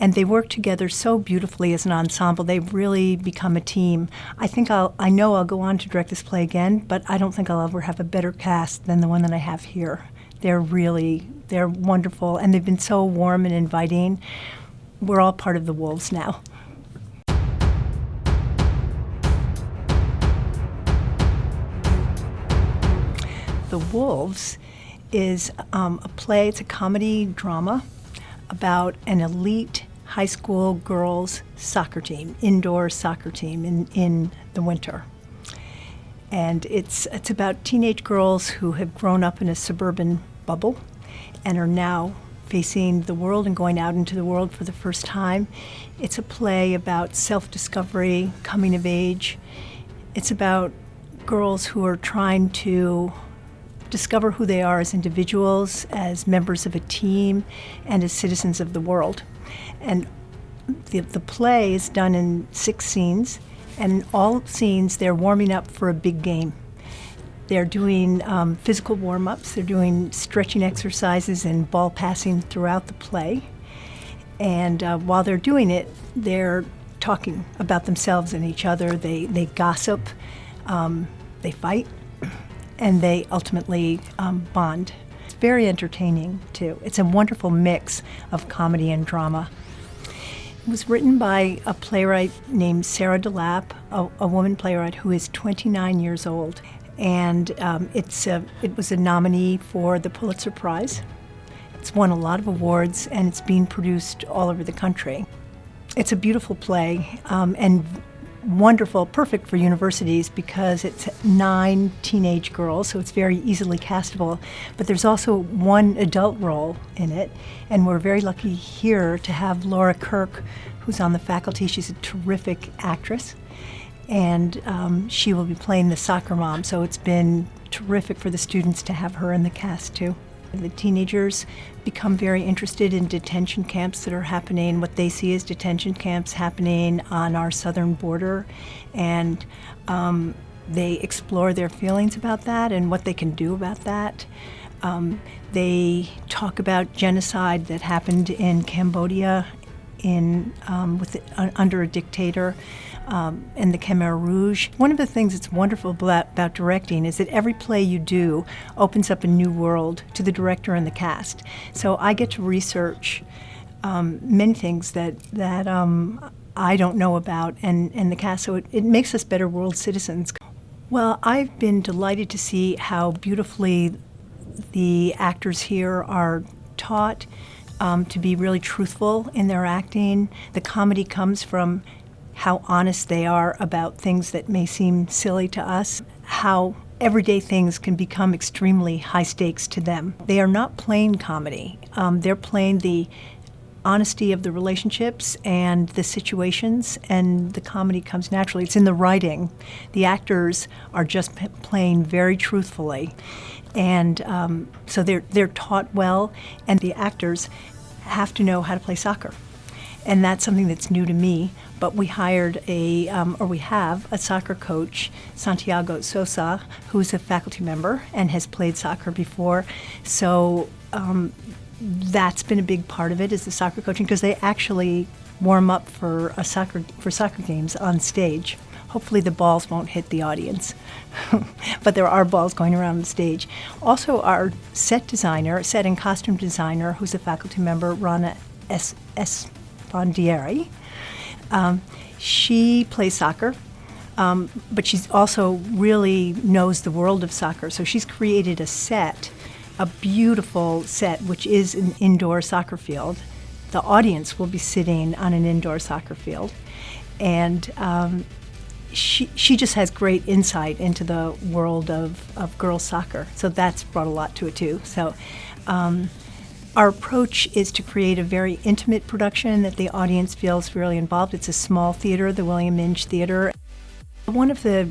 And they work together so beautifully as an ensemble. They've really become a team. I know I'll go on to direct this play again, but I don't think I'll ever have a better cast than the one that I have here. They're wonderful, and they've been so warm and inviting. We're all part of the Wolves now. The Wolves is a play, it's a comedy drama about an elite high school girls soccer team, indoor soccer team in the winter. And it's about teenage girls who have grown up in a suburban bubble and are now facing the world and going out into the world for the first time. It's a play about self-discovery, coming of age. It's about girls who are trying to discover who they are as individuals, as members of a team, and as citizens of the world. And the play is done in 6 scenes, and in all scenes they're warming up for a big game. They're doing physical warm-ups, they're doing stretching exercises and ball passing throughout the play. And while they're doing it, they're talking about themselves and each other. They gossip, they fight, and they ultimately bond. It's very entertaining, too. It's a wonderful mix of comedy and drama. It was written by a playwright named Sarah DeLappe, a woman playwright who is 29 years old. And it was a nominee for the Pulitzer Prize. It's won a lot of awards, and it's being produced all over the country. It's a beautiful play, and wonderful, perfect for universities because it's 9 teenage girls, so it's very easily castable. But there's also one adult role in it, and we're very lucky here to have Laura Kirk, who's on the faculty. She's a terrific actress, and she will be playing the soccer mom, so it's been terrific for the students to have her in the cast too. The teenagers become very interested in detention camps that are happening, what they see as detention camps happening on our southern border, and they explore their feelings about that and what they can do about that. They talk about genocide that happened in Cambodia under a dictator, and the Khmer Rouge. One of the things that's wonderful about directing is that every play you do opens up a new world to the director and the cast. So I get to research many things that I don't know about and the cast, so it makes us better world citizens. Well, I've been delighted to see how beautifully the actors here are taught to be really truthful in their acting. The comedy comes from how honest they are about things that may seem silly to us, how everyday things can become extremely high stakes to them. They are not playing comedy. They're playing the honesty of the relationships and the situations, and the comedy comes naturally. It's in the writing. The actors are just playing very truthfully. And so they're taught well, and the actors have to know how to play soccer. And that's something that's new to me, but we hired we have a soccer coach, Santiago Sosa, who's a faculty member and has played soccer before. So that's been a big part of it, is the soccer coaching, because they actually warm up for soccer games on stage. Hopefully the balls won't hit the audience, but there are balls going around the stage. Also, our set and costume designer, who's a faculty member, Rana Esfandieri, she plays soccer, but she's also really knows the world of soccer. So she's created a beautiful set, which is an indoor soccer field. The audience will be sitting on an indoor soccer field, and she just has great insight into the world of girls soccer. So that's brought a lot to it too. So our approach is to create a very intimate production that the audience feels really involved. It's a small theater, the William Inge Theatre. One of the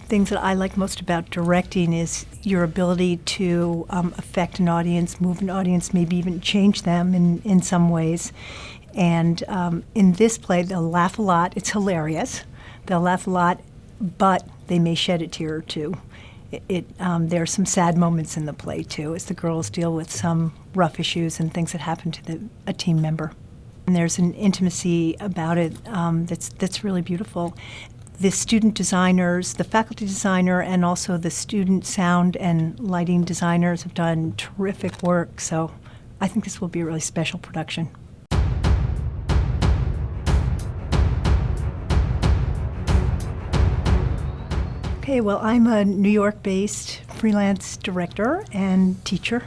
things that I like most about directing is your ability to affect an audience, move an audience, maybe even change them in some ways. And in this play, they'll laugh a lot. It's hilarious. They'll laugh a lot, but they may shed a tear or two. There are some sad moments in the play, too, as the girls deal with some rough issues and things that happen to a team member. And there's an intimacy about it that's really beautiful. The student designers, the faculty designer, and also the student sound and lighting designers have done terrific work. So I think this will be a really special production. Okay, well, I'm a New York-based freelance director and teacher.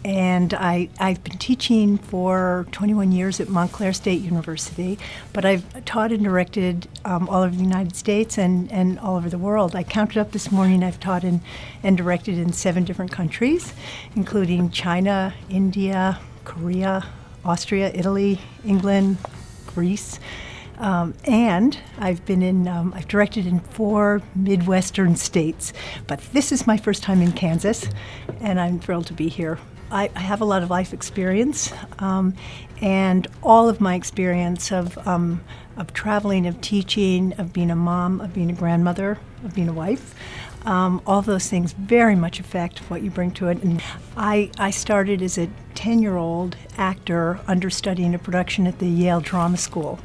And I've been teaching for 21 years at Montclair State University, but I've taught and directed all over the United States and all over the world. I counted up this morning, I've taught and directed in 7 different countries, including China, India, Korea, Austria, Italy, England, Greece. And I've directed in 4 Midwestern states, but this is my first time in Kansas, and I'm thrilled to be here. I have a lot of life experience, and all of my experience of traveling, of teaching, of being a mom, of being a grandmother, of being a wife, all those things very much affect what you bring to it. And I started as a 10-year-old actor understudying a production at the Yale Drama School,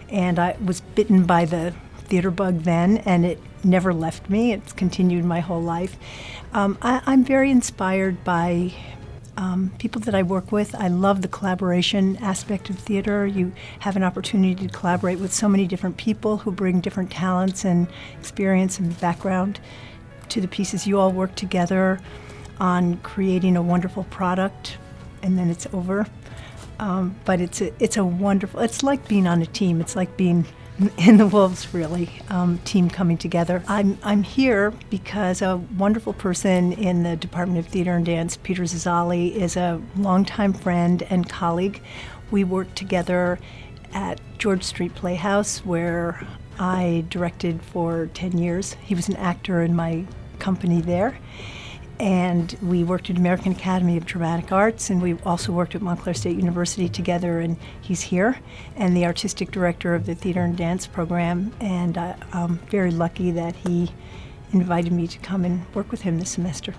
and I was bitten by the theater bug then, and it never left me. It's continued my whole life. I'm very inspired by people that I work with. I love the collaboration aspect of theater. You have an opportunity to collaborate with so many different people who bring different talents and experience and background to the pieces. You all work together on creating a wonderful product, and then it's over. But it's a wonderful, it's like being on a team. It's like being in the Wolves, really, team coming together. I'm here because a wonderful person in the Department of Theater and Dance, Peter Zazzali, is a longtime friend and colleague. We worked together at George Street Playhouse, where I directed for 10 years. He was an actor in my company there. And we worked at American Academy of Dramatic Arts, and we also worked at Montclair State University together, and he's here, and the artistic director of the theater and dance program, and I'm very lucky that he invited me to come and work with him this semester.